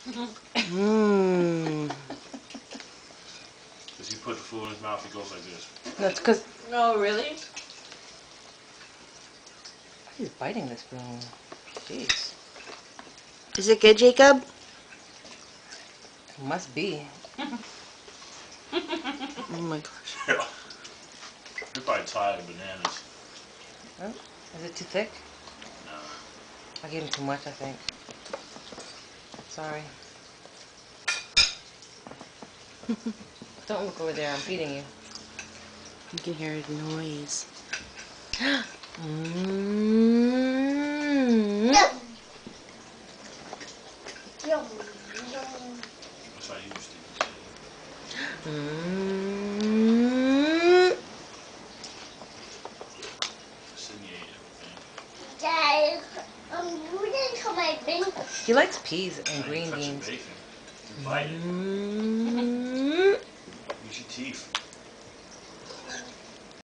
Mmm. Because you put the food in his mouth, he goes like this. That's because No, really? he's biting this spoon. Jeez. Is it good, Jacob? Must be. Oh my gosh. Yeah. You're probably tired of bananas. Oh, is it too thick? No. I gave him too much, I think. Sorry. Don't look over there. I'm feeding you. You can hear the noise. Mmm. That's how you used to eat. Mmm. Sydney ate everything. Dad, you didn't come my bin. He likes peas and Now you green touch your beans. bacon. You bite it. Mmm. Use your teeth.